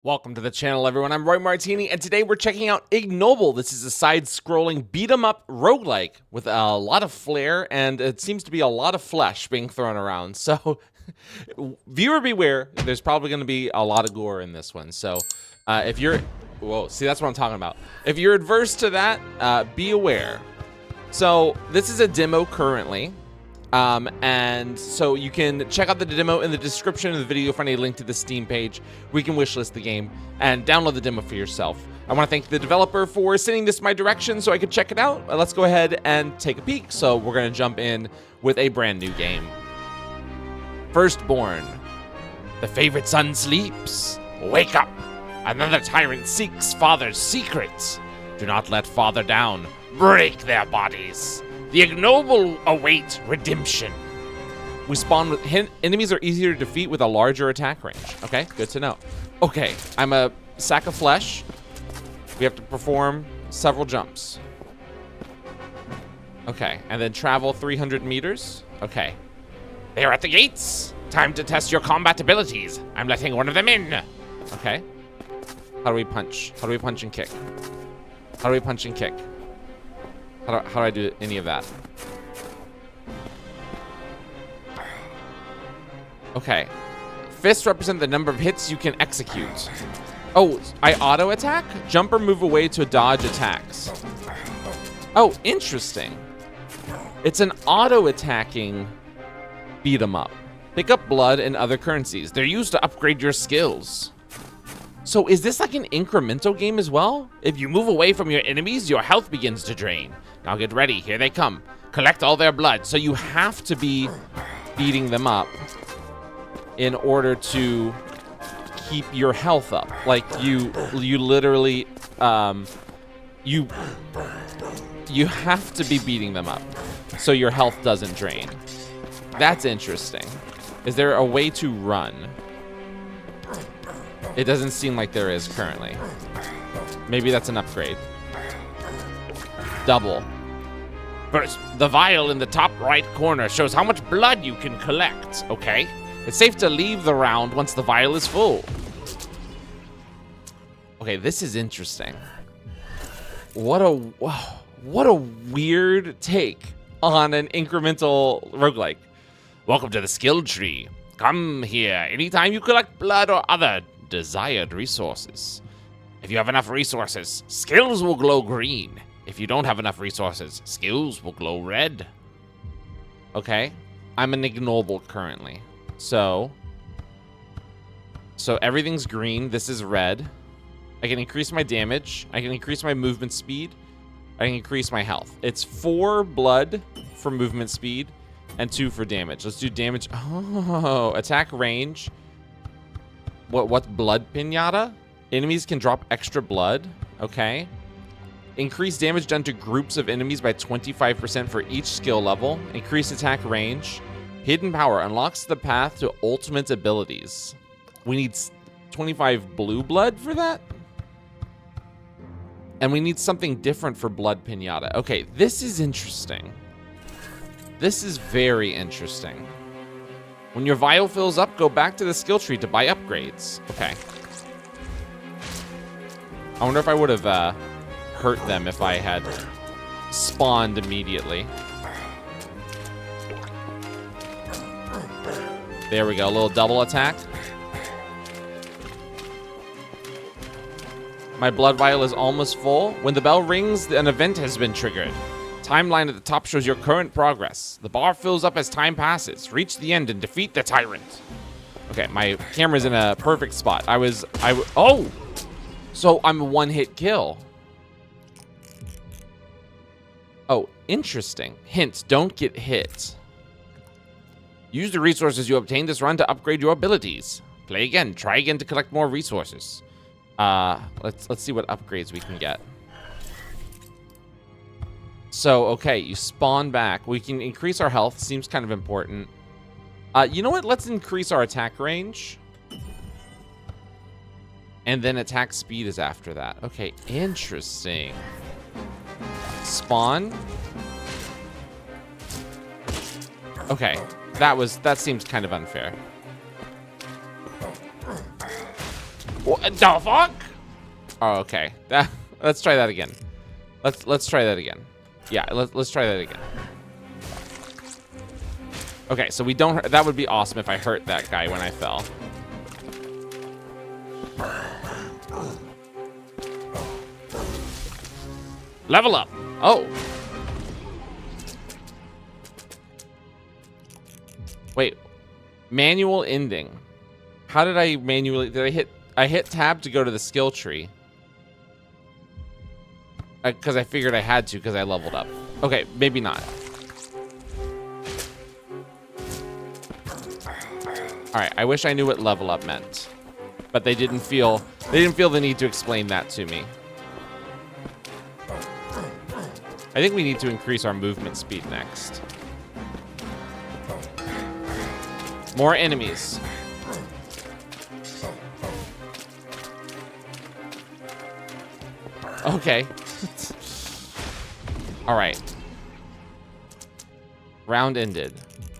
Welcome to the channel, everyone. I'm Roy Martini, and today we're checking out Ignoble. This is a side-scrolling beat-em-up roguelike with a lot of flair, and it seems to be a lot of flesh being thrown around. So, viewer beware, there's probably going to be a lot of gore in this one. So, if you're... Whoa, see, that's what I'm talking about. If you're adverse to that, be aware. So, this is a demo currently. And so you can check out the demo in the description of the video. Find a link to the Steam page where you can wishlist the game and download the demo for yourself. I want to thank the developer for sending this my direction so I could check it out. Let's go ahead and take a peek. So we're going to jump in with a brand new game. Firstborn. The favorite son sleeps. Wake up. Another tyrant seeks father's secrets. Do not let father down. Break their bodies. The Ignoble await redemption. We spawn with enemies are easier to defeat with a larger attack range. Okay, good to know. Okay, I'm a sack of flesh. We have to perform several jumps. Okay, and then travel 300 meters. Okay. They are at the gates. Time to test your combat abilities. I'm letting one of them in. Okay. How do we punch? How do we punch and kick? How do we punch and kick? How do I do any of that? Okay. Fists represent the number of hits you can execute. Oh, I auto attack? Jump or move away to dodge attacks. Oh, interesting. It's an auto attacking beat 'em up. Pick up blood and other currencies. They're used to upgrade your skills. So is this like an incremental game as well? If you move away from your enemies, your health begins to drain. Now get ready, here they come. Collect all their blood. So you have to be beating them up in order to keep your health up. Like you literally, you have to be beating them up so your health doesn't drain. That's interesting. Is there a way to run? It doesn't seem like there is currently. Maybe that's an upgrade. Double. First, the vial in the top right corner shows how much blood you can collect, okay? It's safe to leave the round once the vial is full. Okay, this is interesting. What a weird take on an incremental roguelike. Welcome to the skill tree. Come here anytime you collect blood or other desired resources. If you have enough resources, skills will glow green. If you don't have enough resources, skills will glow red. Okay, I'm an ignoble currently. So everything's green. This is red. I can increase my damage. I can increase my movement speed. I can increase my health. It's 4 blood for movement speed and 2 for damage. Let's do damage. Oh, attack range. What's blood pinata? Enemies can drop extra blood. Okay. Increase damage done to groups of enemies by 25% for each skill level. Increase attack range. Hidden power unlocks the path to ultimate abilities. We need 25 blue blood for that? And we need something different for blood pinata. Okay, this is interesting. This is very interesting. When your vial fills up, go back to the skill tree to buy upgrades. Okay. I wonder if I would have hurt them if I had spawned immediately. There we go, a little double attack. My blood vial is almost full. When the bell rings, an event has been triggered. Timeline at the top shows your current progress. The bar fills up as time passes. Reach the end and defeat the tyrant. Okay, my camera's in a perfect spot. Oh! So I'm a one-hit kill. Oh, interesting. Hint, don't get hit. Use the resources you obtained this run to upgrade your abilities. Play again. Try again to collect more resources. Let's see what upgrades we can get. So, okay, you spawn back. We can increase our health. Seems kind of important. You know what? Let's increase our attack range. And then attack speed is after that. Okay, interesting. Spawn. Okay, that seems kind of unfair. What the fuck? Oh, okay. Let's try that again. Let's try that again. Yeah, let's try that again. Okay, so we don't. That would be awesome if I hurt that guy when I fell. Level up. Oh. Wait. Manual ending. How did I manually? Did I hit tab to go to the skill tree? Because I figured I had to because I leveled up. Okay, maybe not. All right, I wish I knew what level up meant, but they didn't feel the need to explain that to me. I think we need to increase our movement speed next. More enemies. Okay. All right. Round ended.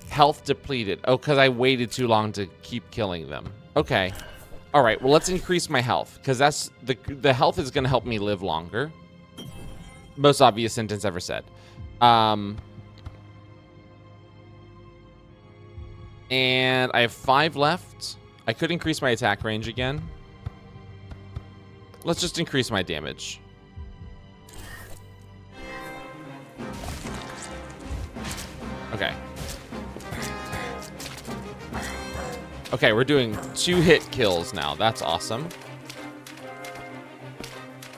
Health depleted. Oh, because I waited too long to keep killing them. Okay. All right. Well, let's increase my health because that's the health is going to help me live longer. Most obvious sentence ever said. And I have 5 left. I could increase my attack range again. Let's just increase my damage. Okay. Okay, we're doing 2 hit kills now. That's awesome.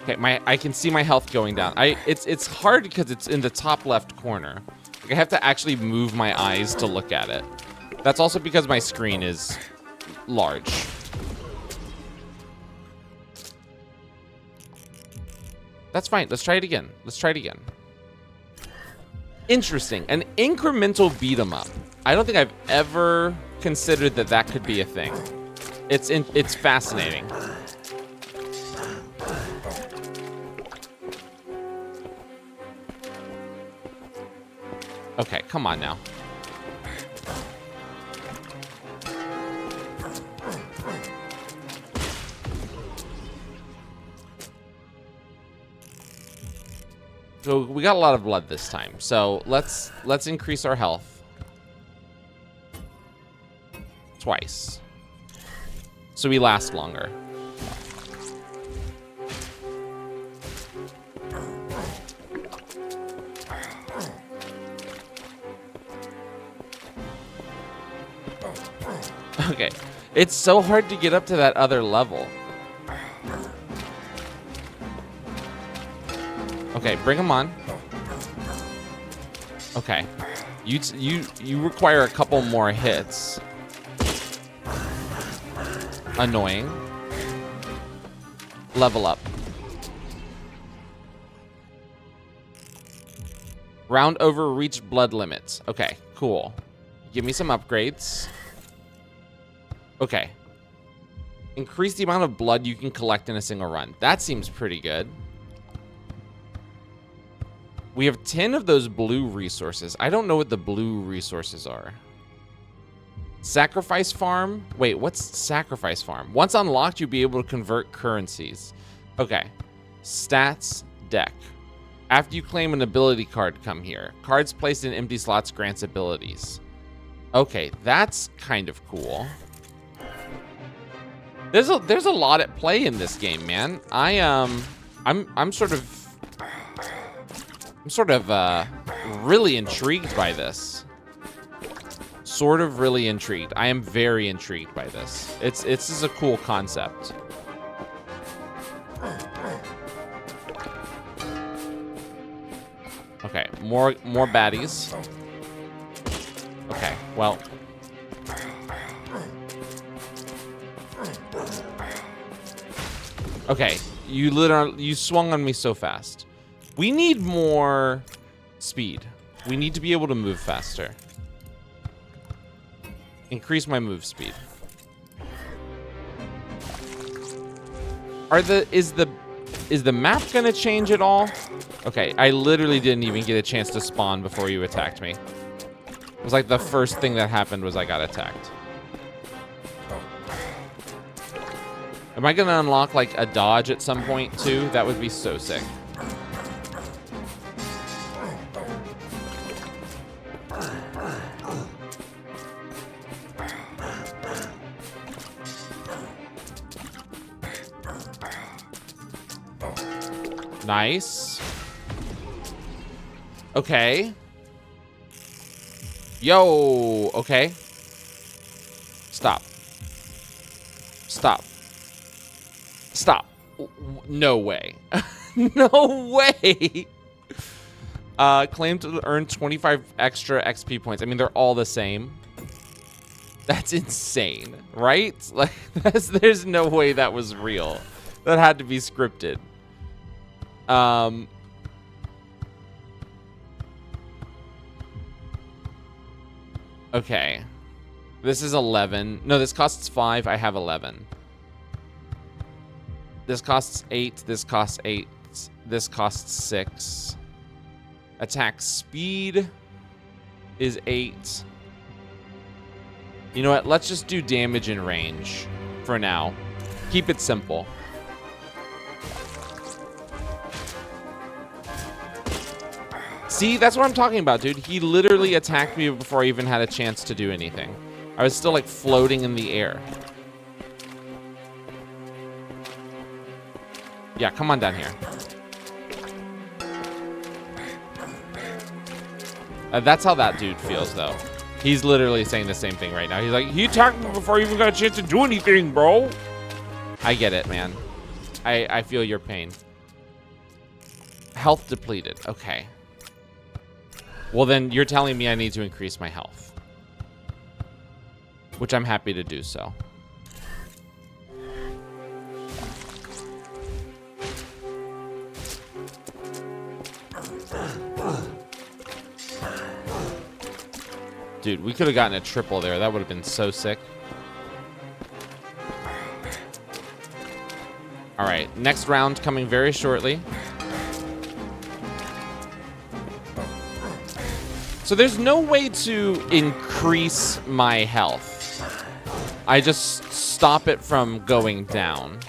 Okay, I can see my health going down. It's hard because it's in the top left corner. Like, I have to actually move my eyes to look at it. That's also because my screen is large. That's fine. Let's try it again. Let's try it again. Interesting. An incremental beat 'em up. I don't think I've ever considered that could be a thing. It's fascinating. Okay, come on now. So we got a lot of blood this time. So let's increase our health. Twice. So we last longer. Okay. It's so hard to get up to that other level. Okay, bring them on. Okay. You require a couple more hits. Annoying. Level up. Round over reach blood limits. Okay, cool. Give me some upgrades. Okay. Increase the amount of blood you can collect in a single run. That seems pretty good. We have 10 of those blue resources. I don't know what the blue resources are. Sacrifice farm? Wait, what's sacrifice farm? Once unlocked, you'll be able to convert currencies. Okay. Stats, deck. After you claim an ability card, come here. Cards placed in empty slots grants abilities. Okay, that's kind of cool. There's a lot at play in this game, man. I'm sort of really intrigued by this. Sort of really intrigued. I am very intrigued by this. This is a cool concept. Okay, more baddies. Okay, well. Okay, you swung on me so fast. We need more speed. We need to be able to move faster. Increase my move speed. Is the map gonna change at all? Okay, I literally didn't even get a chance to spawn before you attacked me. It was like the first thing that happened was I got attacked. Am I gonna unlock like a dodge at some point too? That would be so sick. Nice. Okay. Yo, okay. Stop. Stop. Stop. No way. No way. Claim to earn 25 extra XP points. I mean, they're all the same. That's insane, right? Like, there's no way that was real. That had to be scripted. Okay. This is 11. No, this costs 5. I have 11. This costs 8. This costs 8. This costs 6. Attack speed is 8. You know what? Let's just do damage and range for now. Keep it simple. See, that's what I'm talking about, dude. He literally attacked me before I even had a chance to do anything. I was still, like, floating in the air. Yeah, come on down here. That's how that dude feels, though. He's literally saying the same thing right now. He's like, he attacked me before I even got a chance to do anything, bro. I get it, man. I feel your pain. Health depleted. Okay. Well, then you're telling me I need to increase my health, which I'm happy to do so. Dude, we could have gotten a triple there. That would have been so sick. All right, next round coming very shortly. So there's no way to increase my health. I just stop it from going down.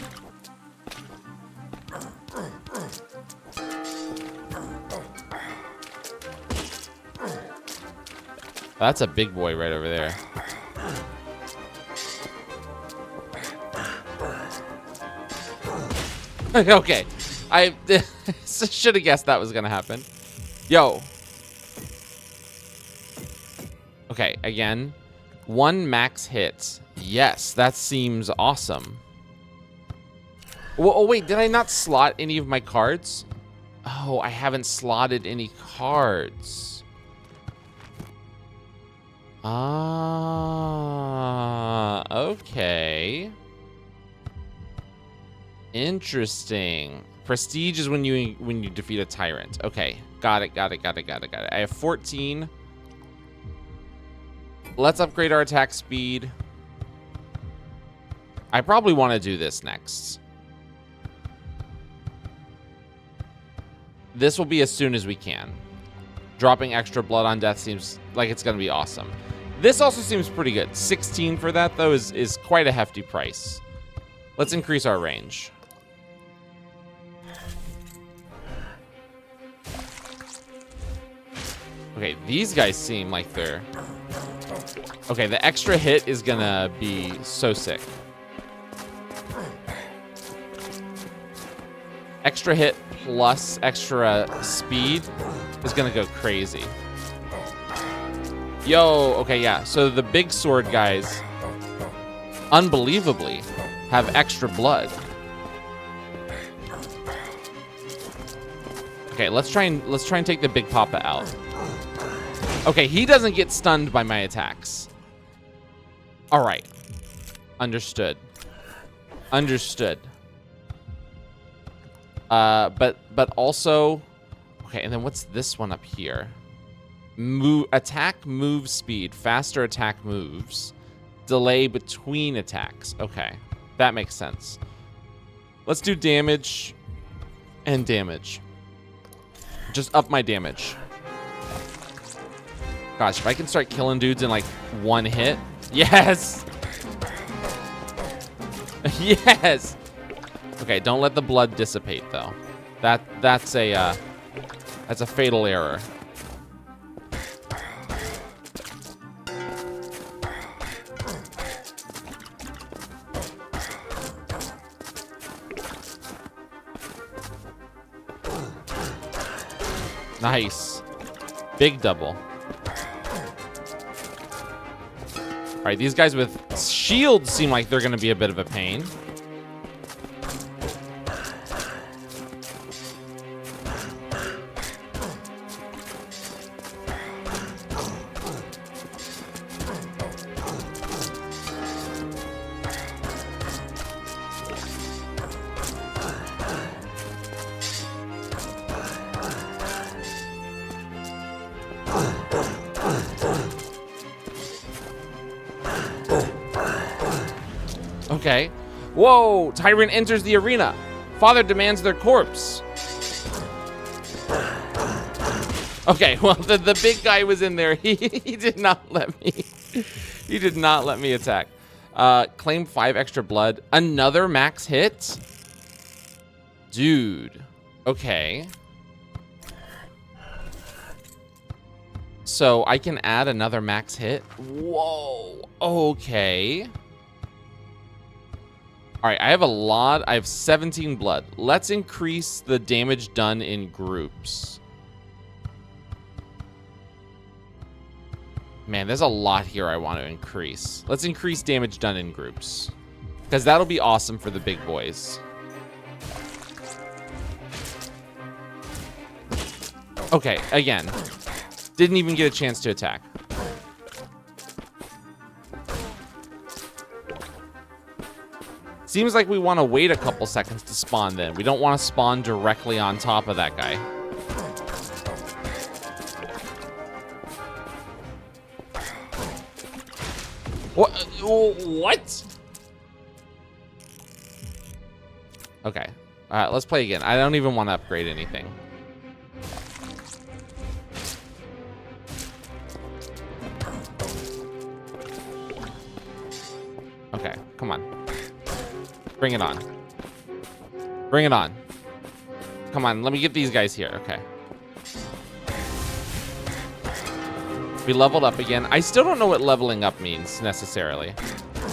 That's a big boy right over there. Okay. I should have guessed that was going to happen. Yo. Okay, again. 1 max hit. Yes, that seems awesome. Oh, wait, did I not slot any of my cards? Oh, I haven't slotted any cards. Ah, okay. Interesting. Prestige is when you defeat a tyrant. Okay, got it. I have 14. Let's upgrade our attack speed. I probably want to do this next. This will be as soon as we can. Dropping extra blood on death seems like it's going to be awesome. This also seems pretty good. 16 for that, though, is quite a hefty price. Let's increase our range. Okay, these guys seem like they're... Okay, the extra hit is gonna be so sick. Extra hit plus extra speed is gonna go crazy. Yo, okay, yeah. So the big sword guys, unbelievably, have extra blood. Okay, let's try and take the Big Papa out. Okay, he doesn't get stunned by my attacks. All right. Understood. Understood. But also, okay, and then what's this one up here? Attack move speed, faster attack moves, delay between attacks. Okay, that makes sense. Let's do damage and damage. Just up my damage. Gosh, if I can start killing dudes in like 1 hit. Yes! Yes. Okay, don't let the blood dissipate though. That's a fatal error. Nice. Big double. All right, these guys with shields seem like they're going to be a bit of a pain. Okay. Whoa! Tyrant enters the arena. Father demands their corpse. Okay, well, the big guy was in there. He did not let me. He did not let me attack. Claim 5 extra blood. Another max hit? Dude. Okay. So I can add another max hit? Whoa. Okay. All right, I have 17 blood. Let's increase the damage done in groups. Man, there's a lot here I want to increase. Let's increase damage done in groups, because that'll be awesome for the big boys. Okay, again, didn't even get a chance to attack. Seems like we want to wait a couple seconds to spawn then. We don't want to spawn directly on top of that guy. What? Okay. Let's play again. I don't even want to upgrade anything. Okay, come on. Bring it on. Bring it on. Come on, let me get these guys here. Okay. We leveled up again. I still don't know what leveling up means necessarily.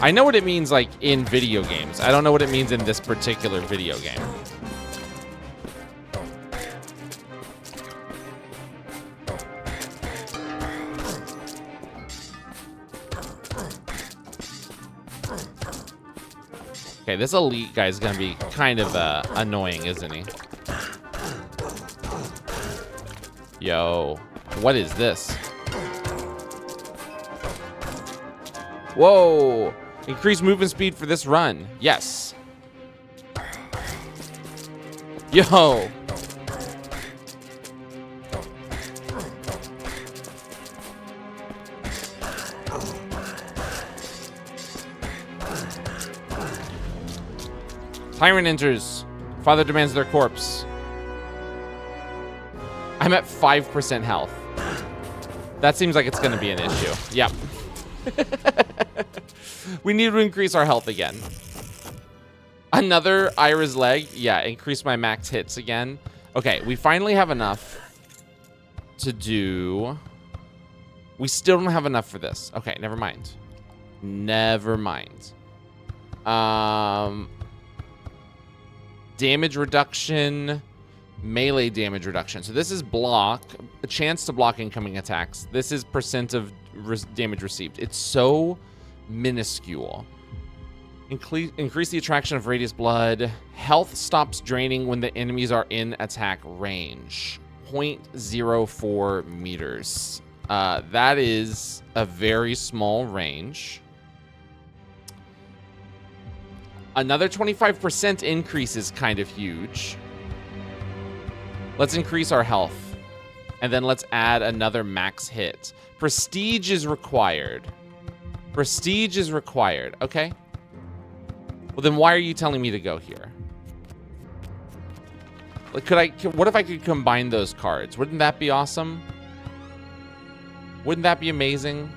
I know what it means like in video games. I don't know what it means in this particular video game. Okay, this elite guy's gonna be kind of annoying, isn't he? Yo, what is this? Whoa! Increase movement speed for this run. Yes. Yo! Tyrant enters. Father demands their corpse. I'm at 5% health. That seems like it's going to be an issue. Yep. We need to increase our health again. Another Ira's leg. Yeah, increase my max hits again. Okay, we finally have enough to do... We still don't have enough for this. Okay, never mind. Never mind. Damage reduction, melee damage reduction. So this is block, a chance to block incoming attacks. This is percent of damage received. It's so minuscule. Increase the attraction of radius blood. Health stops draining when the enemies are in attack range. 0.04 meters. That is a very small range. Another 25% increase is kind of huge. Let's increase our health. And then let's add another max hit. Prestige is required. Prestige is required. Okay. Well, then why are you telling me to go here? Like, what if I could combine those cards? Wouldn't that be awesome? Wouldn't that be amazing?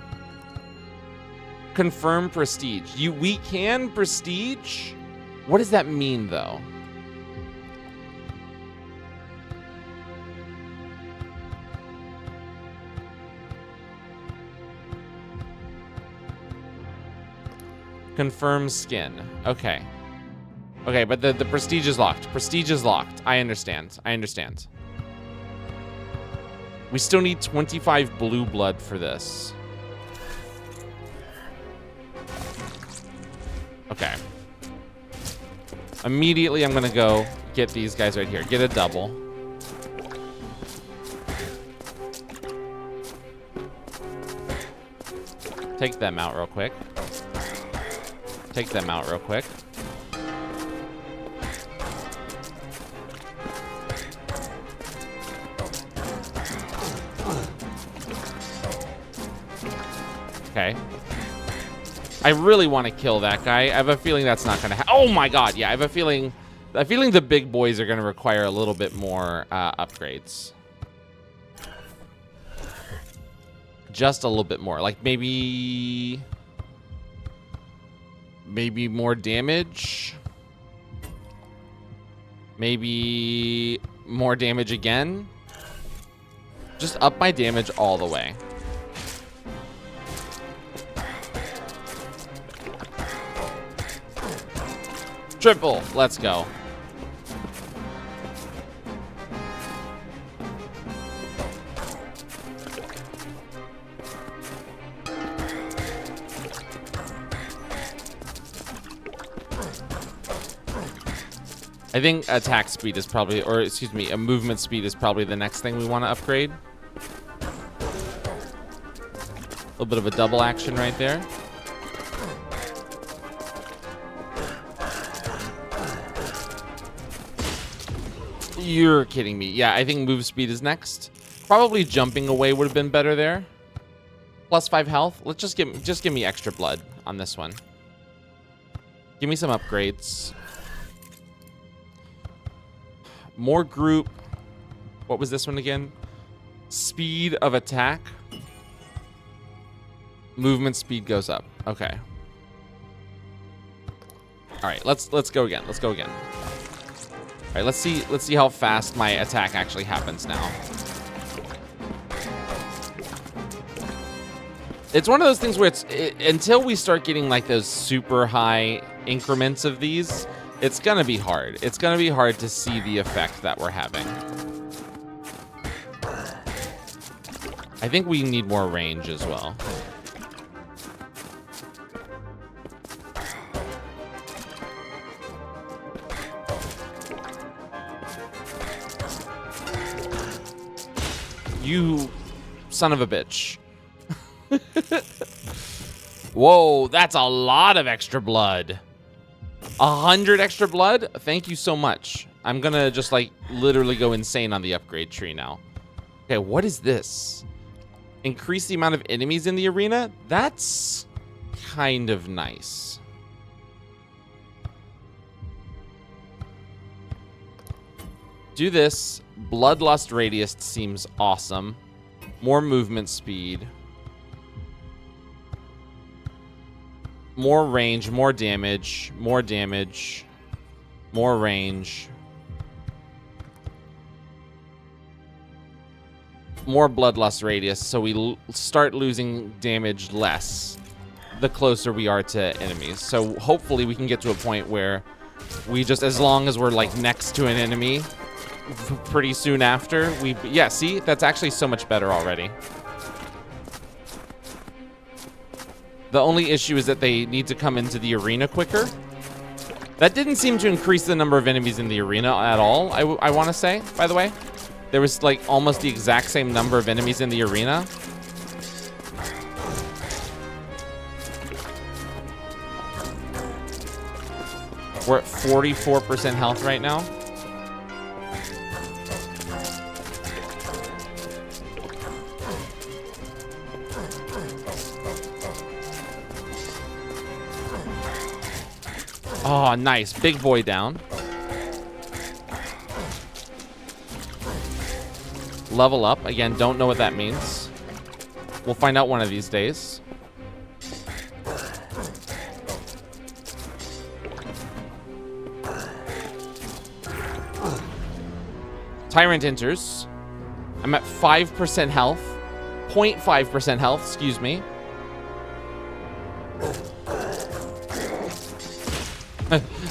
Confirm prestige. We can prestige, What does that mean, though? Confirm skin. Okay. Okay, but the prestige is locked. Prestige is locked. I understand. I understand. We still need 25 blue blood for this. Okay. Immediately, I'm going to go get these guys right here. Get a double. Take them out real quick. Take them out real quick. Okay. I really want to kill that guy. I have a feeling that's not going to happen. Oh my god, yeah, I have a feeling the big boys are going to require a little bit more upgrades. Just a little bit more. Like maybe more damage. Maybe more damage again. Just up my damage all the way. Triple. Let's go. I think attack speed is probably, or excuse me, a movement speed is probably the next thing we want to upgrade. A little bit of a double action right there. You're kidding me. Yeah, I think move speed is next. Probably jumping away would have been better there. +5 health. Let's just give me extra blood on this one. Give me some upgrades. More group. What was this one again? Speed of attack. Movement speed goes up. Okay. All right, let's go again. Let's go again. All right, let's see how fast my attack actually happens now. It's one of those things where until we start getting like those super high increments of these, it's gonna be hard. It's gonna be hard to see the effect that we're having. I think we need more range as well. You son of a bitch. Whoa, that's a lot of extra blood. 100 extra blood? Thank you so much. I'm gonna just like literally go insane on the upgrade tree now. Okay, what is this? Increase the amount of enemies in the arena? That's kind of nice. Do this. Bloodlust radius seems awesome. More movement speed. More range, more damage, more damage, more range. More bloodlust radius, so we start losing damage less the closer we are to enemies. So hopefully we can get to a point where we just, as long as we're like next to an enemy pretty soon after, yeah, see, that's actually so much better already. The only issue is that they need to come into the arena quicker. That didn't seem to increase the number of enemies in the arena at all, I want to say, by the way. There was like almost the exact same number of enemies in the arena. We're at 44% health right now. Oh, nice. Big boy down. Level up. Again, don't know what that means. We'll find out one of these days. Tyrant enters. I'm at 5% health. 0.5% health, excuse me.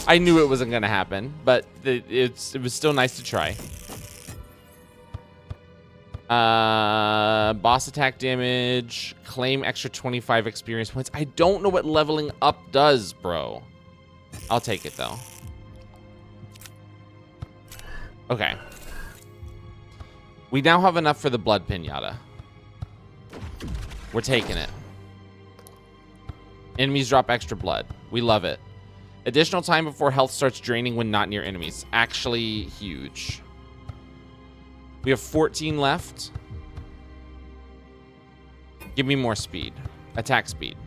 I knew it wasn't going to happen, but it was still nice to try. Boss attack damage. Claim extra 25 experience points. I don't know what leveling up does, bro. I'll take it, though. Okay. We now have enough for the blood pinata. We're taking it. Enemies drop extra blood. We love it. Additional time before health starts draining when not near enemies. Actually huge. We have 14 left. Give me more speed. Attack speed.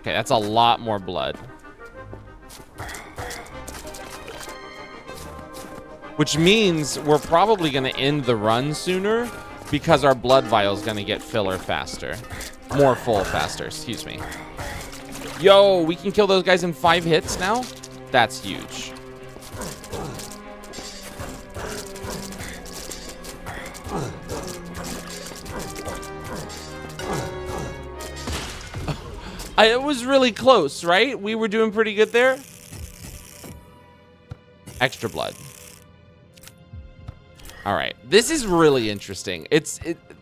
Okay, that's a lot more blood. Which means we're probably going to end the run sooner because our blood vial is going to get filler faster. More full faster, excuse me. Yo, we can kill those guys in 5 hits now? That's huge. It was really close, right? We were doing pretty good there. Extra blood. All right, this is really interesting.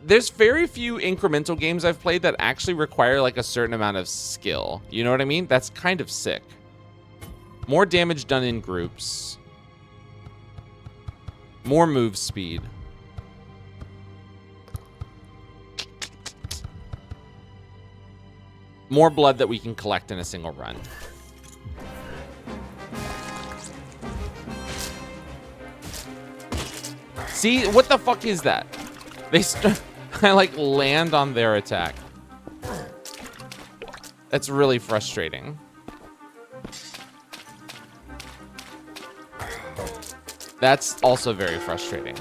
There's very few incremental games I've played that actually require like a certain amount of skill. You know what I mean? That's kind of sick. More damage done in groups. More move speed. More blood that we can collect in a single run. See, what the fuck is that? I like land on their attack. That's really frustrating. That's also very frustrating.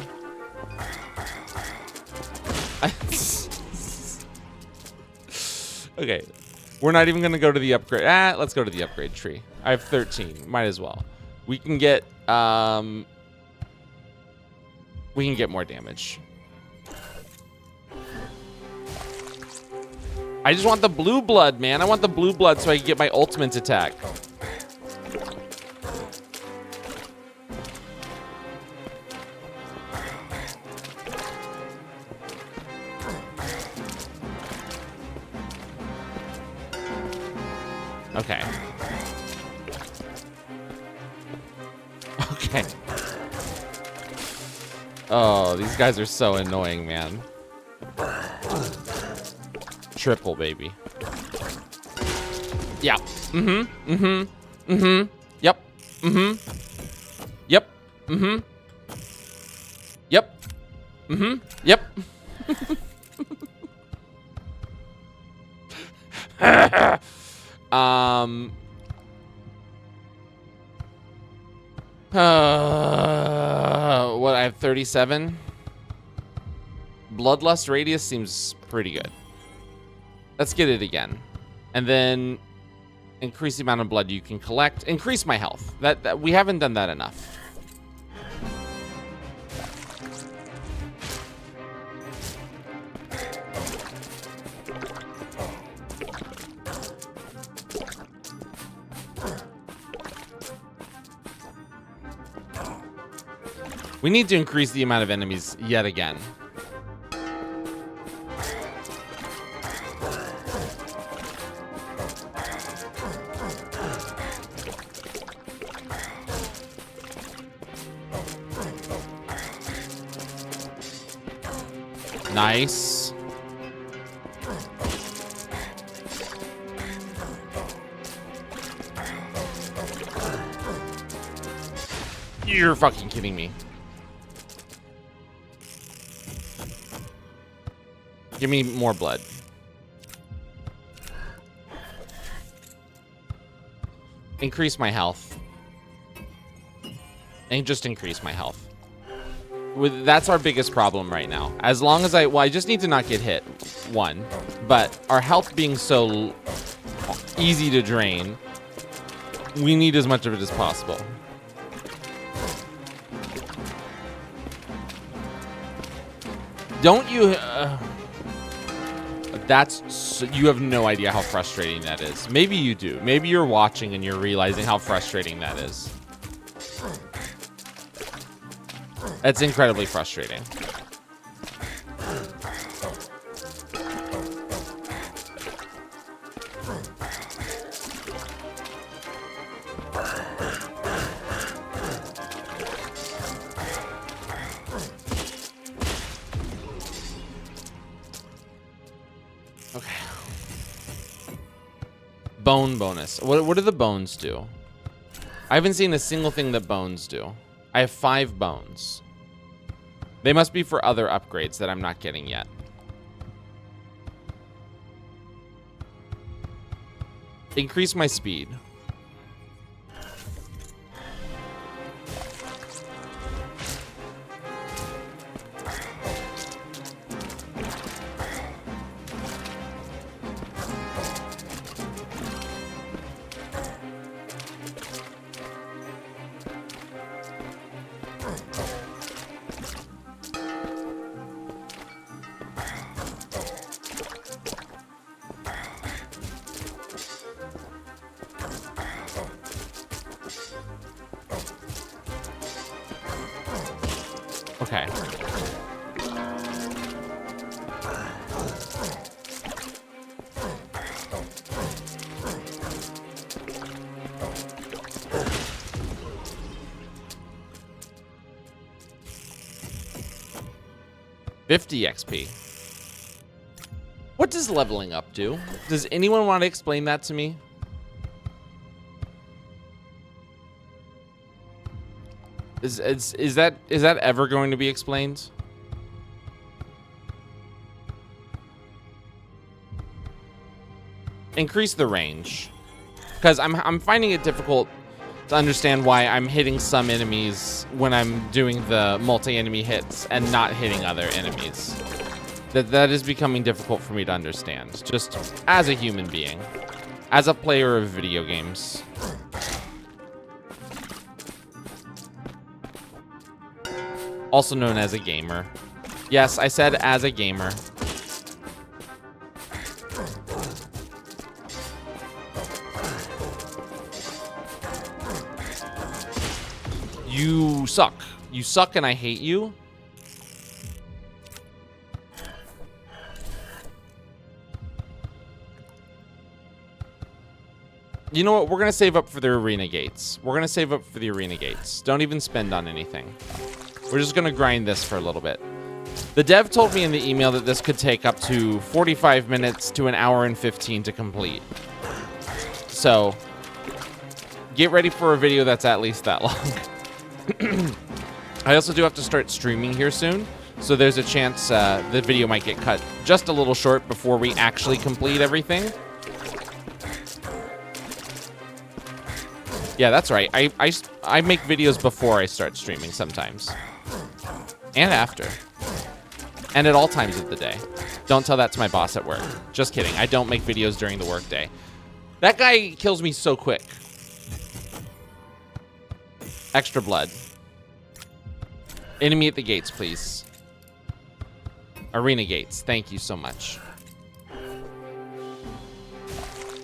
Okay. We're not even going to go to the upgrade. Let's go to the upgrade tree. I have 13. Might as well. We can get more damage. I just want the blue blood, man. I want the blue blood so I can get my ultimate attack. Okay. Okay. Oh, these guys are so annoying, man. Triple, baby. Yeah. Mm-hmm. Mm-hmm. Mm-hmm. Yep. Mm-hmm. Yep. Mm-hmm. Yep. Mm-hmm. Yep. What, I have 37? Bloodlust radius seems pretty good. Let's get it again. And then increase the amount of blood you can collect. Increase my health. That we haven't done that enough. We need to increase the amount of enemies yet again. Nice. You're fucking kidding me. Give me more blood. Increase my health. And just increase my health. That's our biggest problem right now. As long as I just need to not get hit, one. But our health being so easy to drain, we need as much of it as possible. Don't you... you have no idea how frustrating that is. Maybe you do. Maybe you're watching and you're realizing how frustrating that is. That's incredibly frustrating. Okay. Bone bonus. What do the bones do? I haven't seen a single thing that bones do. I have 5 bones. They must be for other upgrades that I'm not getting yet. Increase my speed. Okay. $50 XP. What does leveling up do? Does anyone want to explain that to me? Is that ever going to be explained? Increase the range, because I'm finding it difficult to understand why I'm hitting some enemies when I'm doing the multi-enemy hits and not hitting other enemies. That is becoming difficult for me to understand, just as a human being, as a player of video games. Also known as a gamer. Yes, I said as a gamer. You suck. You suck and I hate you. You know what? We're going to save up for the arena gates. We're going to save up for the arena gates. Don't even spend on anything. We're just going to grind this for a little bit. The dev told me in the email that this could take up to 45 minutes to 1 hour and 15 to complete. So, get ready for a video that's at least that long. I also do have to start streaming here soon, so there's a chance the video might get cut just a little short before we actually complete everything. Yeah, that's right. I make videos before I start streaming sometimes. And after. And at all times of the day. Don't tell that to my boss at work. Just kidding. I don't make videos during the workday. That guy kills me so quick. Extra blood. Enemy at the gates, please. Arena gates. Thank you so much.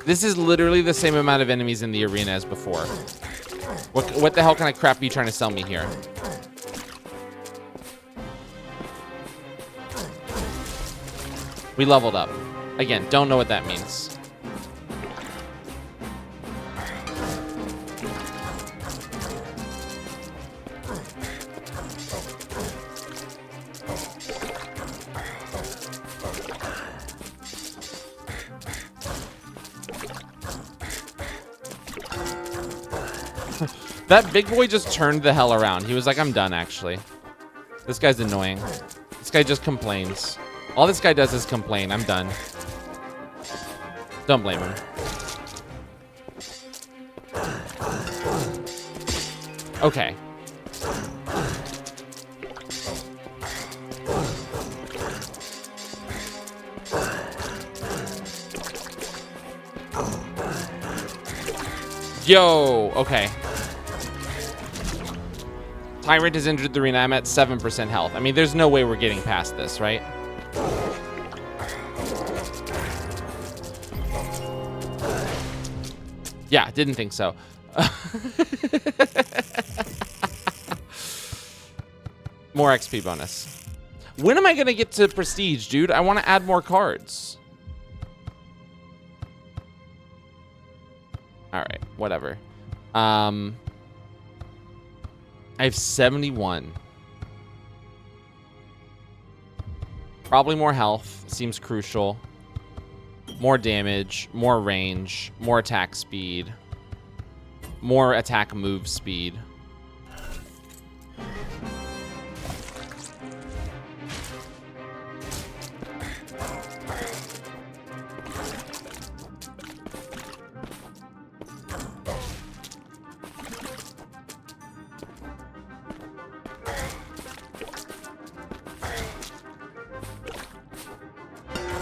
This is literally the same amount of enemies in the arena as before. What the hell kind of crap are you trying to sell me here? We leveled up. Again, don't know what that means. That big boy just turned the hell around. He was like, I'm done, actually. This guy's annoying. This guy just complains. All this guy does is complain. I'm done. Don't blame him. Okay. Yo, okay. Tyrant has entered the arena. I'm at 7% health. I mean, there's no way we're getting past this, right? Yeah, didn't think so. More XP bonus. When am I going to get to prestige, dude? I want to add more cards. All right, whatever. I have 71. Probably more health. Seems crucial. More damage, more range, more attack speed, more attack move speed.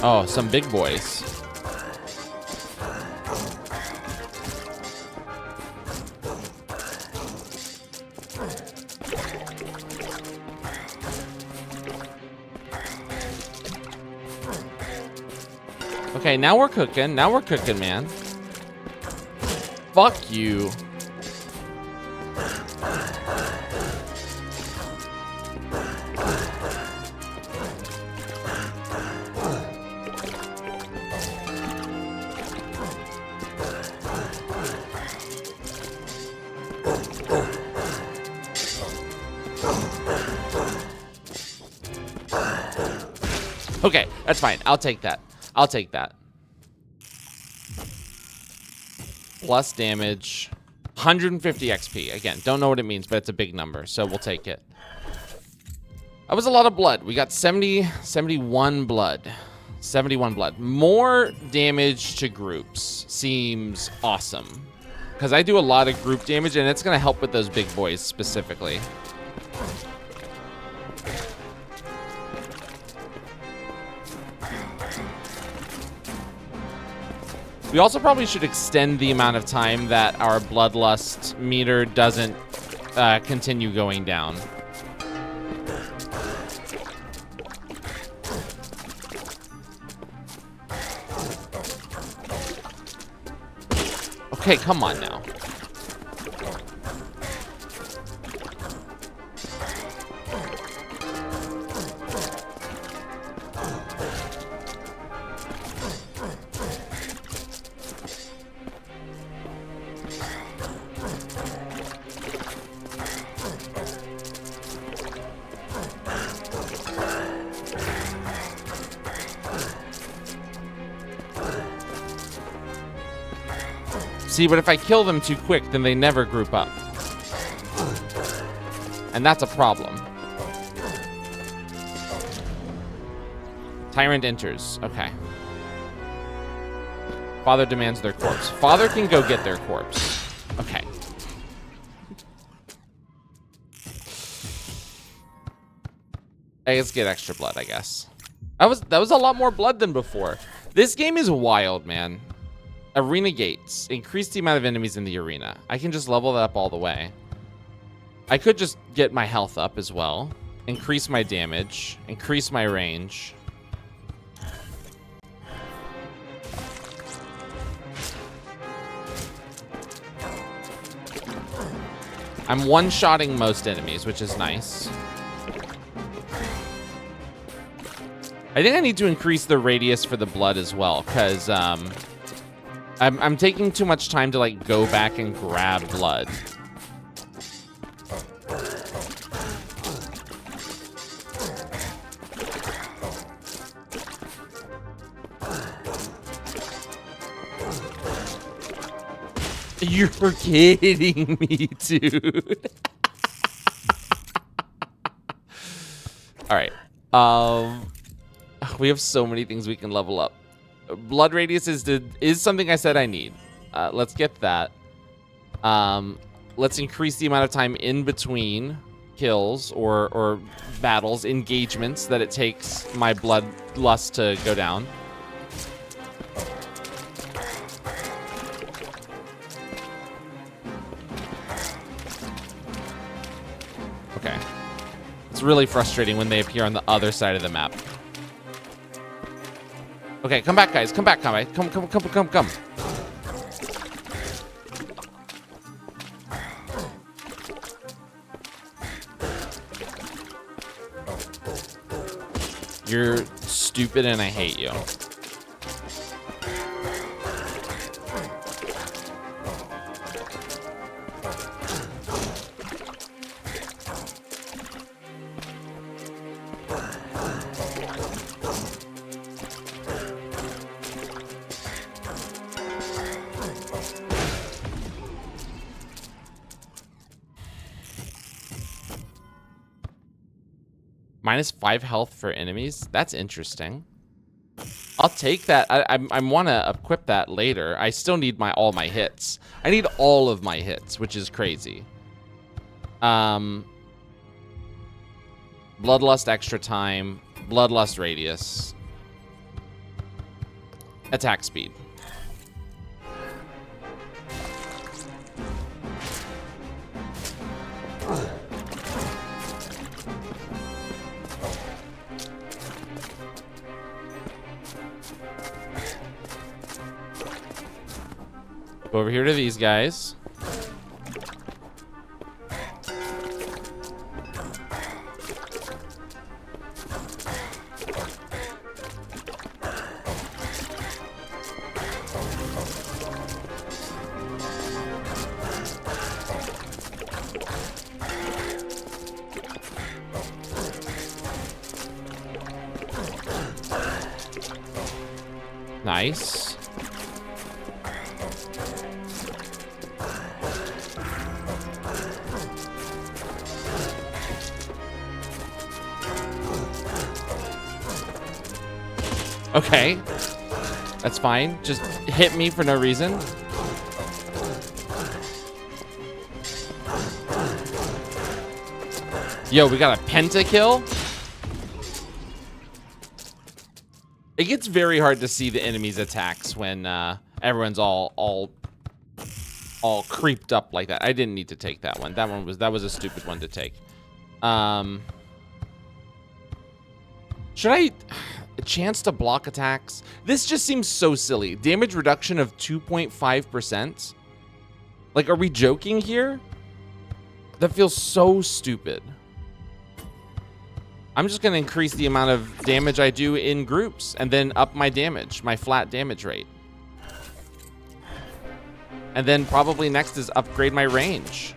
Oh, some big boys. Okay, now we're cooking. Now we're cooking, man. Fuck you. Okay, that's fine. I'll take that. I'll take that. Plus damage. 150 XP. Again, don't know what it means, but it's a big number, so we'll take it. That was a lot of blood. We got 71 blood. 71 blood. More damage to groups seems awesome. Because I do a lot of group damage, and it's going to help with those big boys specifically. We also probably should extend the amount of time that our bloodlust meter doesn't continue going down. Okay, come on now. See, but if I kill them too quick, then they never group up. And that's a problem. Tyrant enters. Okay. Father demands their corpse. Father can go get their corpse. Okay. Hey, let's get extra blood, I guess. That was a lot more blood than before. This game is wild, man. Arena gates. Increase the amount of enemies in the arena. I can just level that up all the way. I could just get my health up as well. Increase my damage. Increase my range. I'm one-shotting most enemies, which is nice. I think I need to increase the radius for the blood as well, because I'm taking too much time to like go back and grab blood. You're kidding me, dude. All right. We have so many things we can level up. Blood radius is something I said I need. Let's get that. Let's increase the amount of time in between kills or battles, engagements that it takes my bloodlust to go down. really frustrating when they appear on the other side of the map. Okay, come back, guys. Come back, come. You're stupid and I hate you. -5 health for enemies. That's interesting. I'll take that. I want to equip that later. I still need all my hits. I need all of my hits, which is crazy. Bloodlust extra time, bloodlust radius, attack speed. Go over here to these guys. Nice. Okay, that's fine. Just hit me for no reason. Yo, we got a pentakill. It gets very hard to see the enemy's attacks when everyone's all creeped up like that. I didn't need to take that one. That was a stupid one to take. Should I? A chance to block attacks? This just seems so silly. Damage reduction of 2.5%. Like, are we joking here? That feels so stupid. I'm just going to increase the amount of damage I do in groups and then up my damage, my flat damage rate. And then probably next is upgrade my range.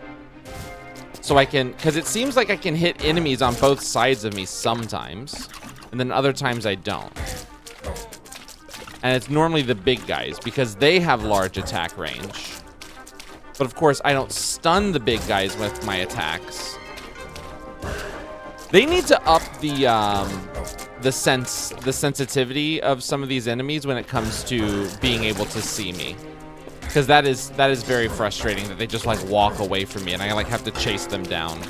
So I can, because it seems like I can hit enemies on both sides of me sometimes. And then other times I don't. And it's normally the big guys because they have large attack range. But of course, I don't stun the big guys with my attacks. They need to up the sensitivity of some of these enemies when it comes to being able to see me. Because that is very frustrating that they just like walk away from me and I like have to chase them down.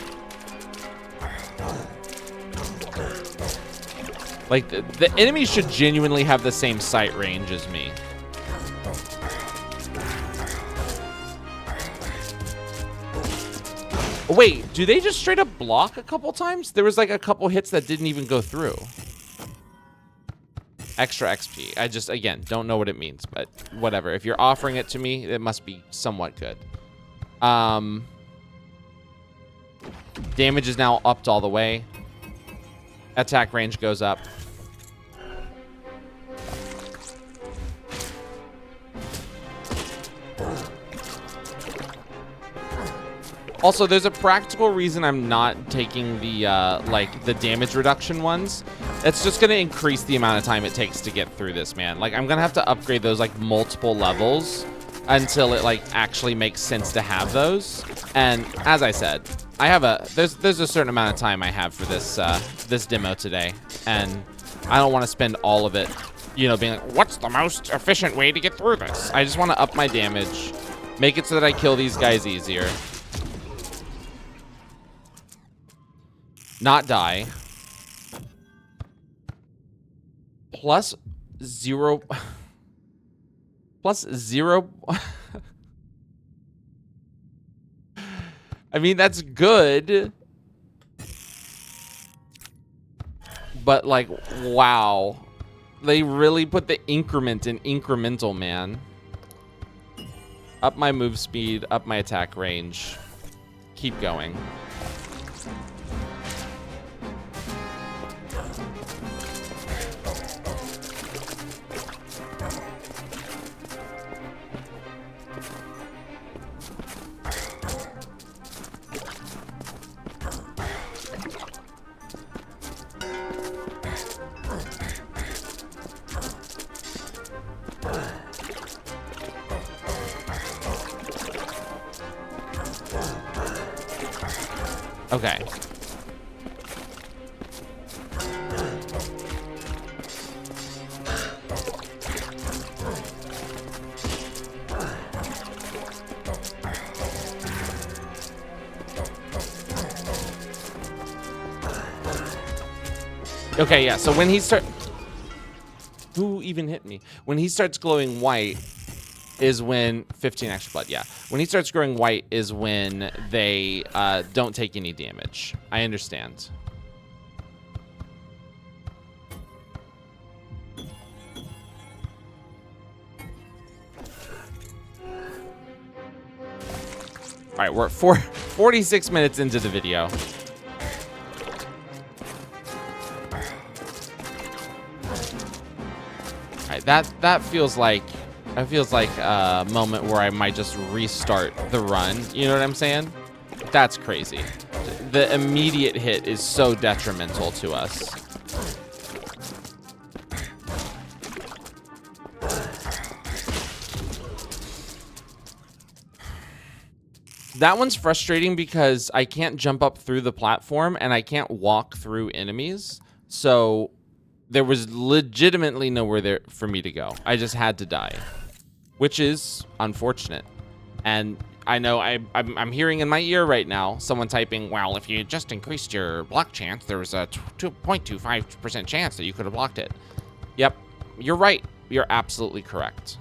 Like, the enemies should genuinely have the same sight range as me. Wait, do they just straight up block a couple times? There was like a couple hits that didn't even go through. Extra XP. I just, again, don't know what it means, but whatever. If you're offering it to me, it must be somewhat good. Damage is now upped all the way. Attack range goes up. Also, there's a practical reason I'm not taking the like the damage reduction ones. It's just gonna increase the amount of time it takes to get through this, man. Like, I'm gonna have to upgrade those like multiple levels until it like actually makes sense to have those. And as I said, I have there's a certain amount of time I have for this this demo today, and I don't want to spend all of it, you know, being like, what's the most efficient way to get through this? I just want to up my damage, make it so that I kill these guys easier, not die. Plus 0. Plus 0. I mean, that's good. but like, wow. They really put the increment in incremental, man. Up my move speed, up my attack range. Keep going. Okay. Okay, yeah, so when he who even hit me? When he starts glowing white is when 15 extra blood, yeah. When he starts growing white is when they don't take any damage. I understand. All right, we're at 46 minutes into the video. All right, that feels like a moment where I might just restart the run. You know what I'm saying? That's crazy. The immediate hit is so detrimental to us. That one's frustrating because I can't jump up through the platform and I can't walk through enemies. So there was legitimately nowhere there for me to go. I just had to die, which is unfortunate. And I know I'm hearing in my ear right now someone typing, well, if you just increased your block chance, there was a 2.25% chance that you could have blocked it. Yep, you're right. You're absolutely correct.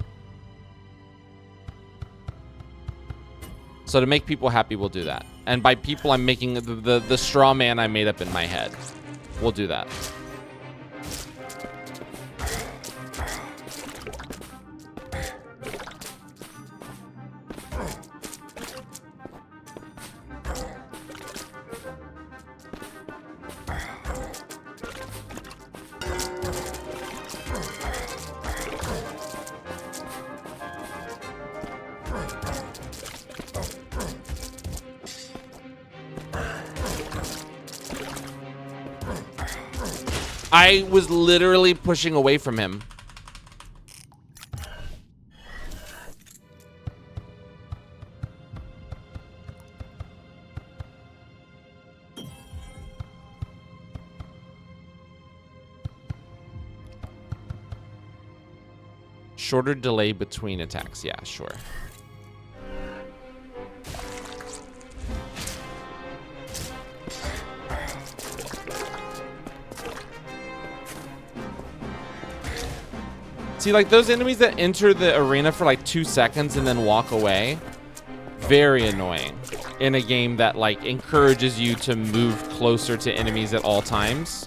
So to make people happy, we'll do that. And by people, I'm making the straw man I made up in my head. We'll do that. I was literally pushing away from him. Shorter delay between attacks. Yeah, sure. See, like those enemies that enter the arena for like 2 seconds and then walk away, very annoying in a game that like encourages you to move closer to enemies at all times.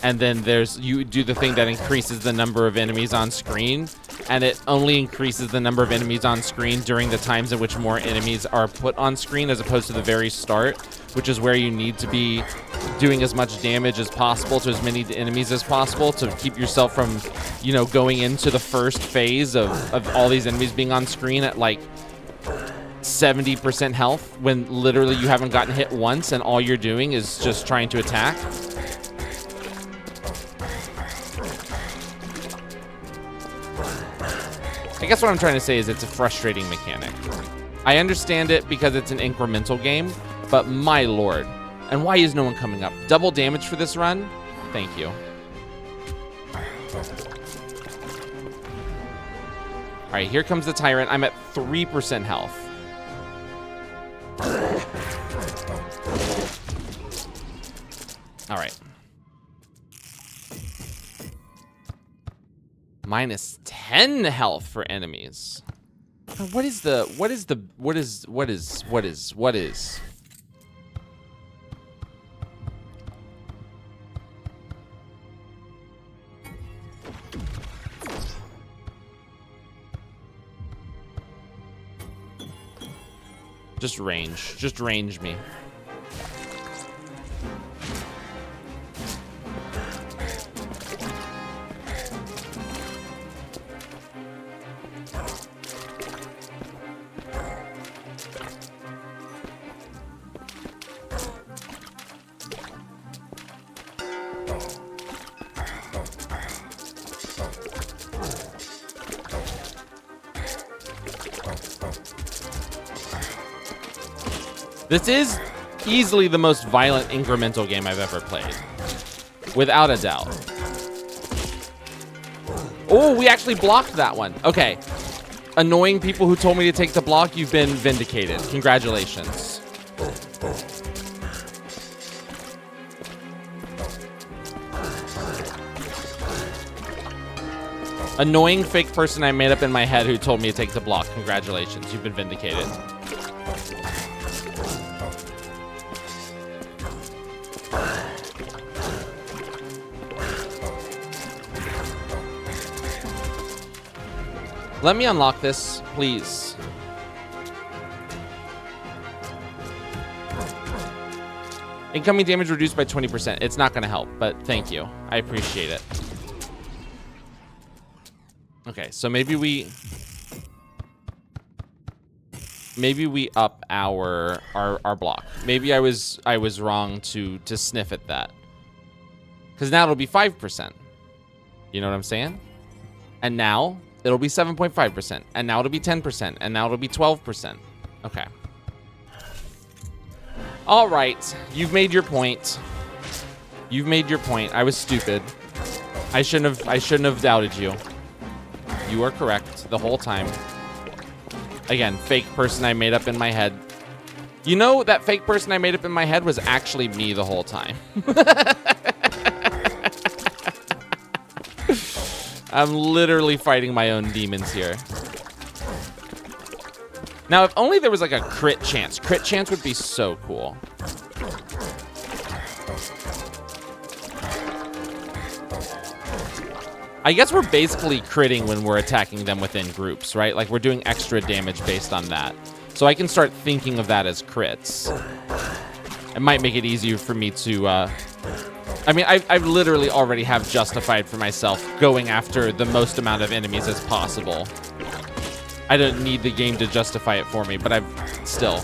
And then you do the thing that increases the number of enemies on screen, and it only increases the number of enemies on screen during the times in which more enemies are put on screen, as opposed to the very start, which is where you need to be doing as much damage as possible to as many enemies as possible to keep yourself from, you know, going into the first phase of all these enemies being on screen at like 70% health when literally you haven't gotten hit once and all you're doing is just trying to attack. I guess what I'm trying to say is it's a frustrating mechanic. I understand it because it's an incremental game, but my lord. And why is no one coming up? Double damage for this run? Thank you. All right, here comes the tyrant. I'm at 3% health. All right. Minus 10 health for enemies. What is? Just range. Just range me. This is easily the most violent incremental game I've ever played. Without a doubt. Oh, we actually blocked that one. Okay. Annoying people who told me to take the block, you've been vindicated. Congratulations. Annoying fake person I made up in my head who told me to take the block. Congratulations. You've been vindicated. Let me unlock this, please. Incoming damage reduced by 20%. It's not going to help, but thank you. I appreciate it. Okay, so maybe we up our block. Maybe I was wrong to sniff at that. Cuz now it'll be 5%. You know what I'm saying? And now it'll be 7.5%, and now it'll be 10%, and now it'll be 12%. Okay. All right, you've made your point. You've made your point. I was stupid. I shouldn't have doubted you. You are correct the whole time. Again, fake person I made up in my head. You know, that fake person I made up in my head was actually me the whole time. I'm literally fighting my own demons here. Now, if only there was like a crit chance. Crit chance would be so cool. I guess we're basically critting when we're attacking them within groups, right? Like we're doing extra damage based on that. So I can start thinking of that as crits. It might make it easier for me to... I mean, I've literally already have justified for myself going after the most amount of enemies as possible. I don't need the game to justify it for me, but I've still.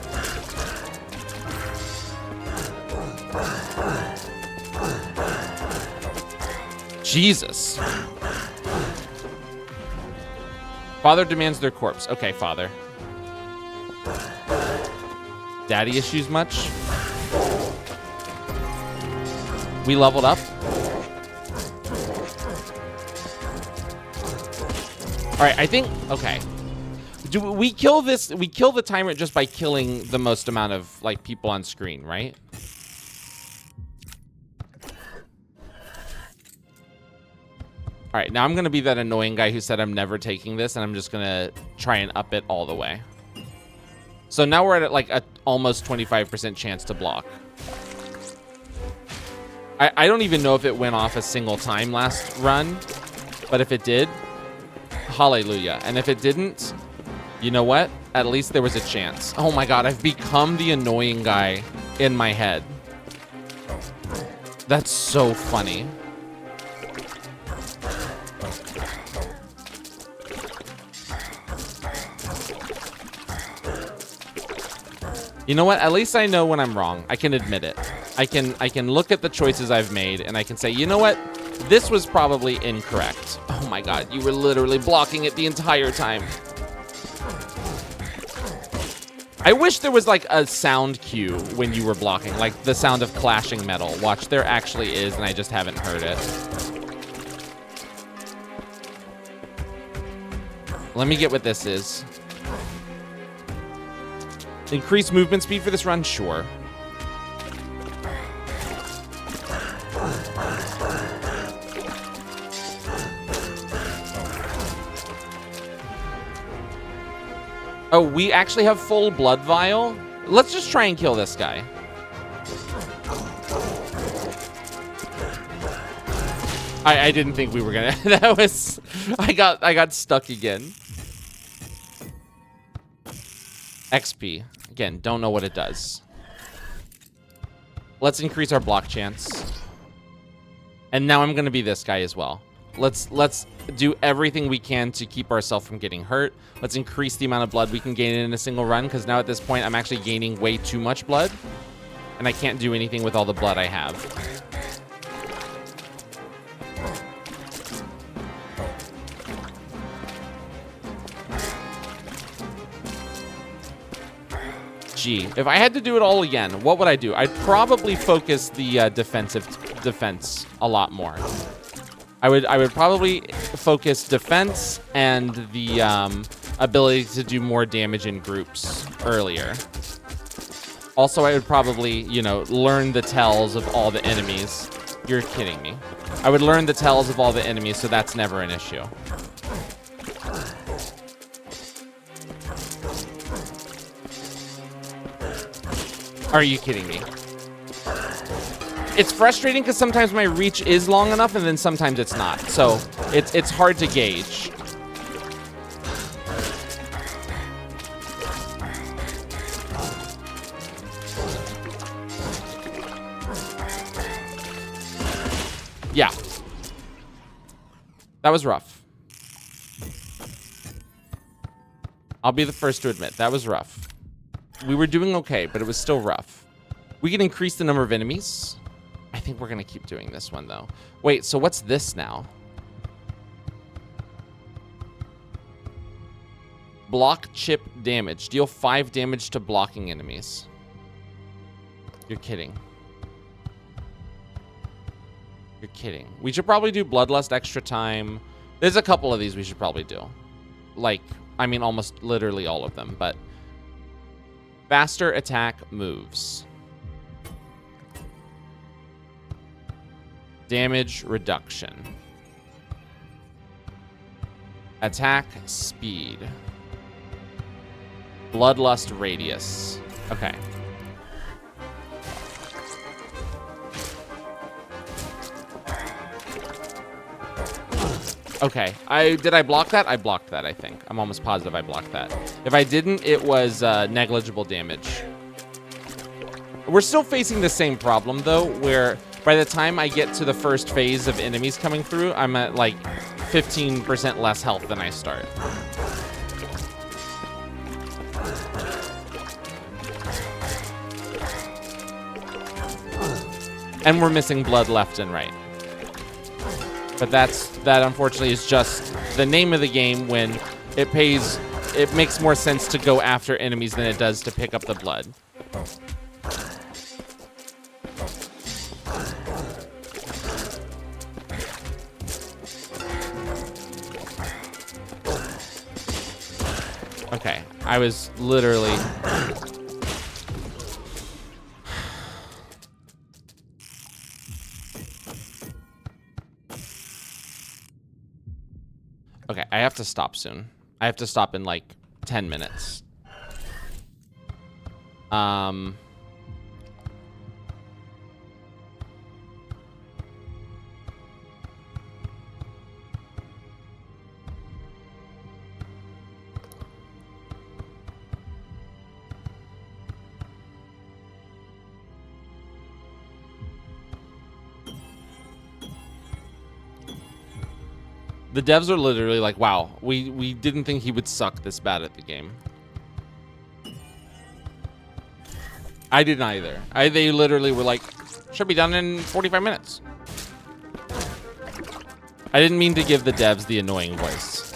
Jesus. Father demands their corpse. Okay, father. Daddy issues much? We leveled up. All right, I think, okay. Do we kill this? We kill the tyrant just by killing the most amount of like people on screen, right? All right, now I'm gonna be that annoying guy who said I'm never taking this, and I'm just gonna try and up it all the way. So now we're at like a almost 25% chance to block. I don't even know if it went off a single time last run, but if it did, hallelujah. And if it didn't, you know what? At least there was a chance. Oh my God, I've become the annoying guy in my head. That's so funny. You know what? At least I know when I'm wrong. I can admit it. I can look at the choices I've made and I can say, you know what? This was probably incorrect. Oh my God, you were literally blocking it the entire time. I wish there was like a sound cue when you were blocking, like the sound of clashing metal. Watch, there actually is, and I just haven't heard it. Let me get what this is. Increase movement speed for this run? Sure. Oh, we actually have full blood vial? Let's just try and kill this guy. I didn't think we were gonna. That was... I got stuck again. XP. Again, don't know what it does. Let's increase our block chance. And now I'm going to be this guy as well. Let's do everything we can to keep ourselves from getting hurt. Let's increase the amount of blood we can gain in a single run, because now at this point I'm actually gaining way too much blood, and I can't do anything with all the blood I have. Gee, if I had to do it all again, what would I do? I'd probably focus the defense a lot more. I would probably focus defense and the ability to do more damage in groups earlier. Also, I would probably, you know, learn the tells of all the enemies. You're kidding me. I would learn the tells of all the enemies, so that's never an issue. Are you kidding me? It's frustrating because sometimes my reach is long enough and then sometimes it's not. So it's hard to gauge. Yeah. That was rough. I'll be the first to admit, that was rough. We were doing okay, but it was still rough. We can increase the number of enemies. I think we're going to keep doing this one, though. Wait, so what's this now? Block chip damage. Deal 5 damage to blocking enemies. You're kidding. You're kidding. We should probably do Bloodlust extra time. There's a couple of these we should probably do. Like, I mean, almost literally all of them, but... Faster attack moves. Damage reduction. Attack speed. Bloodlust radius. Okay. Okay. Did I block that? I blocked that, I think. I'm almost positive I blocked that. If I didn't, it was negligible damage. We're still facing the same problem, though, where by the time I get to the first phase of enemies coming through, I'm at like 15% less health than I start. And we're missing blood left and right. But that unfortunately is just the name of the game when it makes more sense to go after enemies than it does to pick up the blood. Okay, I was literally... Okay, I have to stop soon. I have to stop in like 10 minutes. The devs are literally like, wow, we didn't think he would suck this bad at the game. I didn't either. They literally were like, should be done in 45 minutes. I didn't mean to give the devs the annoying voice.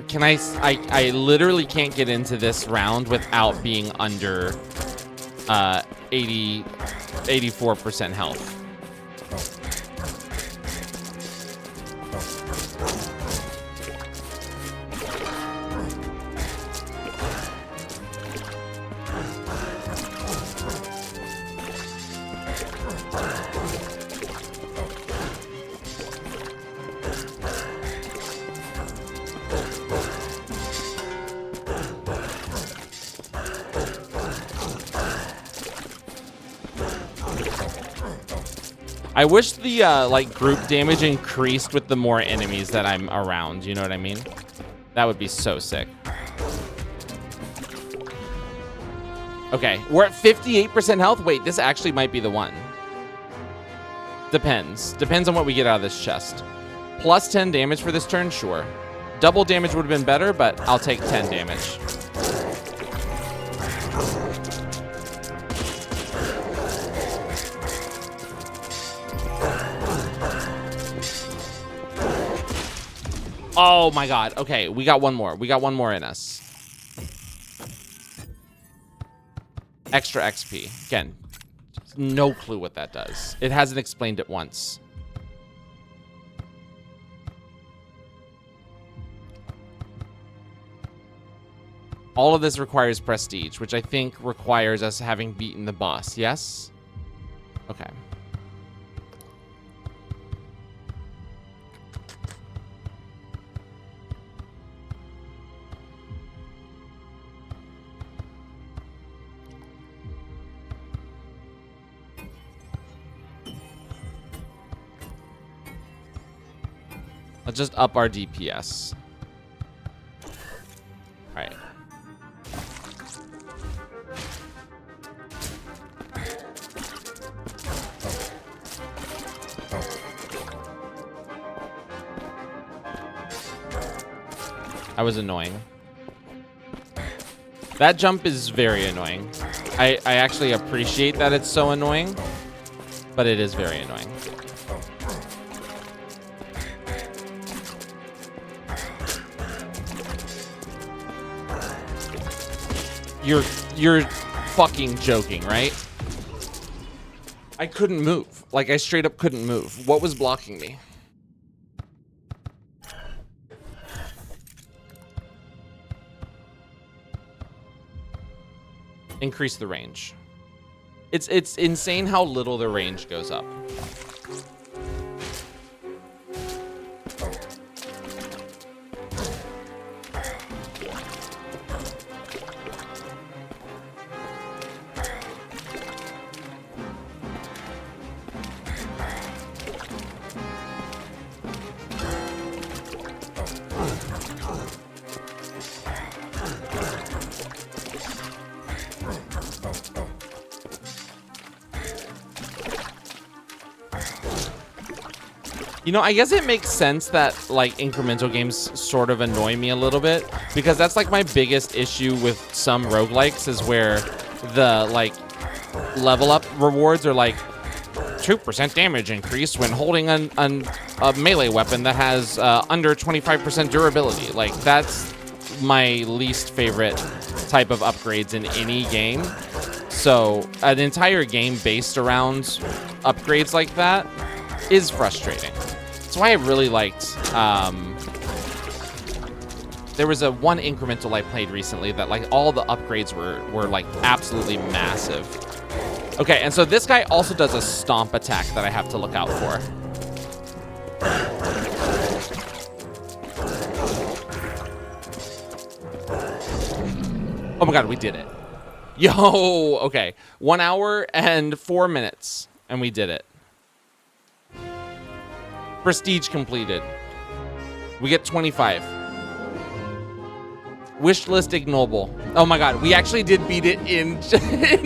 Can I literally can't get into this round without being under 84% health. I wish the like group damage increased with the more enemies that I'm around. You know what I mean? That would be so sick. Okay, we're at 58% health. Wait, this actually might be the one. Depends. Depends on what we get out of this chest. Plus 10 damage for this turn, sure. Double damage would have been better, but I'll take 10 damage. Oh my god. Okay, we got one more. We got one more in us. Extra XP. Again, no clue what that does. It hasn't explained it once. All of this requires prestige, which I think requires us having beaten the boss. Yes? Okay. Let's just up our DPS. All right. That was annoying. That jump is very annoying. I actually appreciate that it's so annoying, but it is very annoying. You're fucking joking, right? I couldn't move. Like, I straight up couldn't move. What was blocking me? Increase the range. It's insane how little the range goes up. You know, I guess it makes sense that, like, incremental games sort of annoy me a little bit, because that's, like, my biggest issue with some roguelikes is where the, like, level up rewards are, like, 2% damage increase when holding a melee weapon that has under 25% durability. Like, that's my least favorite type of upgrades in any game. So, an entire game based around upgrades like that is frustrating. That's why I really liked, there was a one incremental I played recently that, like, all the upgrades were like absolutely massive. Okay, and so this guy also does a stomp attack that I have to look out for. Oh my god, we did it. Yo, okay. 1 hour and 4 minutes, and we did it. Prestige completed. We get 25. Wish list ignoble. Oh my god, we actually did beat it in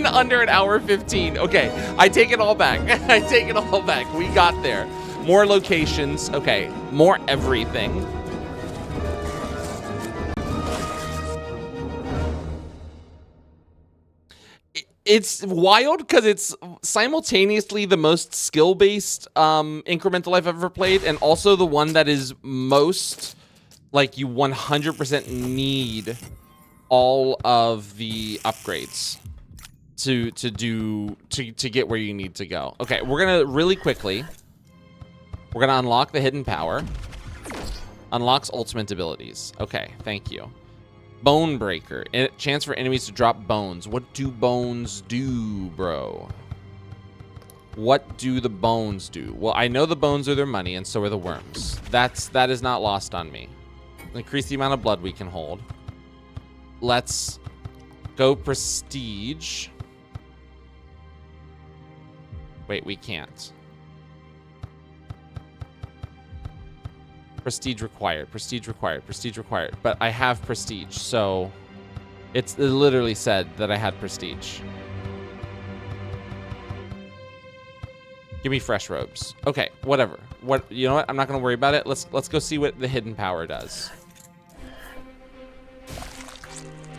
under an hour 15. Okay, I take it all back. I take it all back. We got there. More locations. Okay, more everything. It's wild because it's simultaneously the most skill-based incremental I've ever played, and also the one that is most, like, you 100% need all of the upgrades to get where you need to go. Okay, we're gonna really quickly. We're gonna unlock the hidden power. Unlocks ultimate abilities. Okay, thank you. Bone breaker. Chance for enemies to drop bones. What do bones do, bro? What do the bones do? Well, I know the bones are their money, and so are the worms. That is not lost on me. Increase the amount of blood we can hold. Let's go prestige. Wait, we can't. Prestige required, prestige required, prestige required. But I have prestige, so it literally said that I had prestige. Give me fresh robes. Okay, whatever. What, you know what? I'm not gonna worry about it. Let's go see what the hidden power does.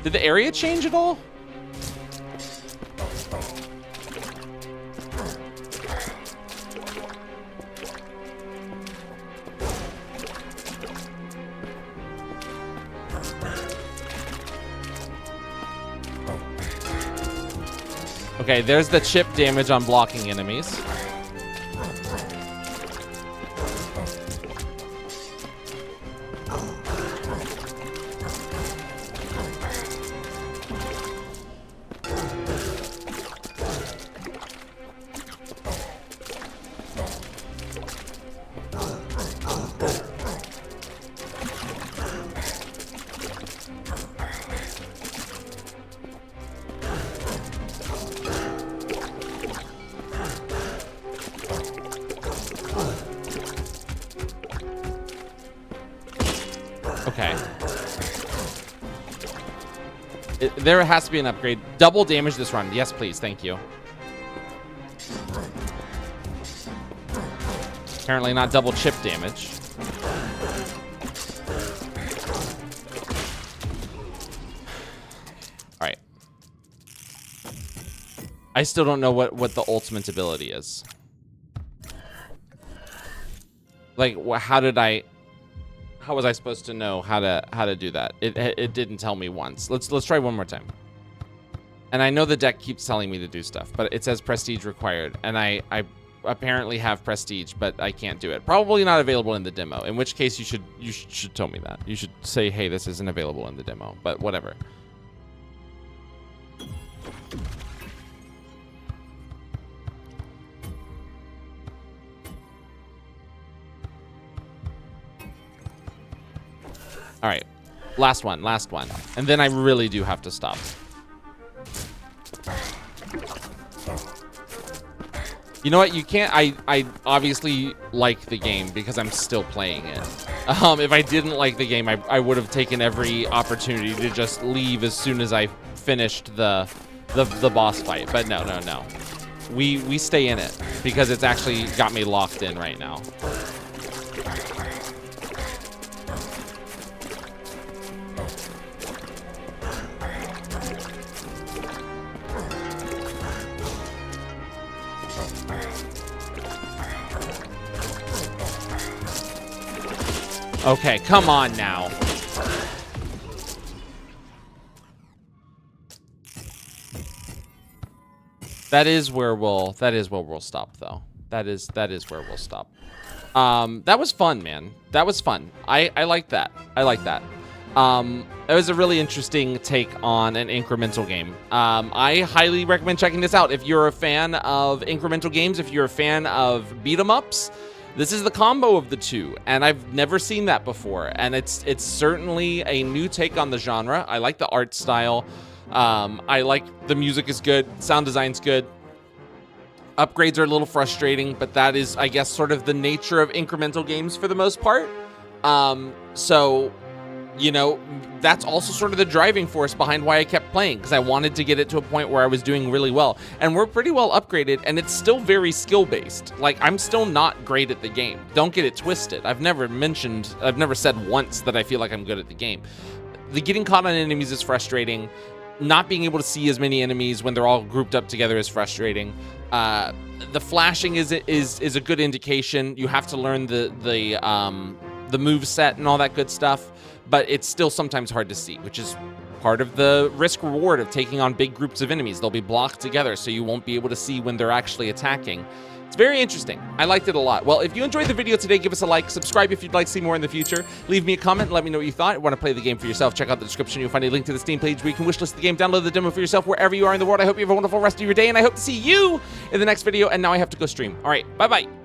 Did the area change at all? Okay, there's the chip damage on blocking enemies. Okay. There has to be an upgrade. Double damage this run. Yes, please. Thank you. Apparently not double chip damage. All right. I still don't know what the ultimate ability is. Like, how was I supposed to know how to do that? It didn't tell me once. Let's try one more time. And I know the deck keeps telling me to do stuff, but it says prestige required, and I apparently have prestige, but I can't do it. Probably not available in the demo. In which case you should tell me that. You should say, hey, this isn't available in the demo. But whatever. All right, last one, and then I really do have to stop. You know what? You can't. I obviously like the game because I'm still playing it. If I didn't like the game, I would have taken every opportunity to just leave as soon as I finished the boss fight. But no. We stay in it because it's actually got me locked in right now. Okay, come on now. That is where we'll stop though. That is where we'll stop. That was fun, man. That was fun. I like that. I like that. It was a really interesting take on an incremental game. I highly recommend checking this out. If you're a fan of incremental games, if you're a fan of beat 'em ups, this is the combo of the two, and I've never seen that before. And it's certainly a new take on the genre. I like the art style. I like the music is good. Sound design's good. Upgrades are a little frustrating, but that is, I guess, sort of the nature of incremental games for the most part. So, you know, that's also sort of the driving force behind why I kept playing, because I wanted to get it to a point where I was doing really well. And we're pretty well upgraded, and it's still very skill-based. Like, I'm still not great at the game. Don't get it twisted. I've never said once that I feel like I'm good at the game. The getting caught on enemies is frustrating. Not being able to see as many enemies when they're all grouped up together is frustrating. The flashing is a good indication. You have to learn the move set and all that good stuff, but it's still sometimes hard to see, which is part of the risk reward of taking on big groups of enemies. They'll be blocked together, so you won't be able to see when they're actually attacking. It's very interesting. I liked it a lot. Well, if you enjoyed the video today, give us a like, subscribe if you'd like to see more in the future. Leave me a comment and let me know what you thought. Want to play the game for yourself, check out the description. You'll find a link to the Steam page where you can wishlist the game, download the demo for yourself wherever you are in the world. I hope you have a wonderful rest of your day, and I hope to see you in the next video. And now I have to go stream. All right, bye-bye.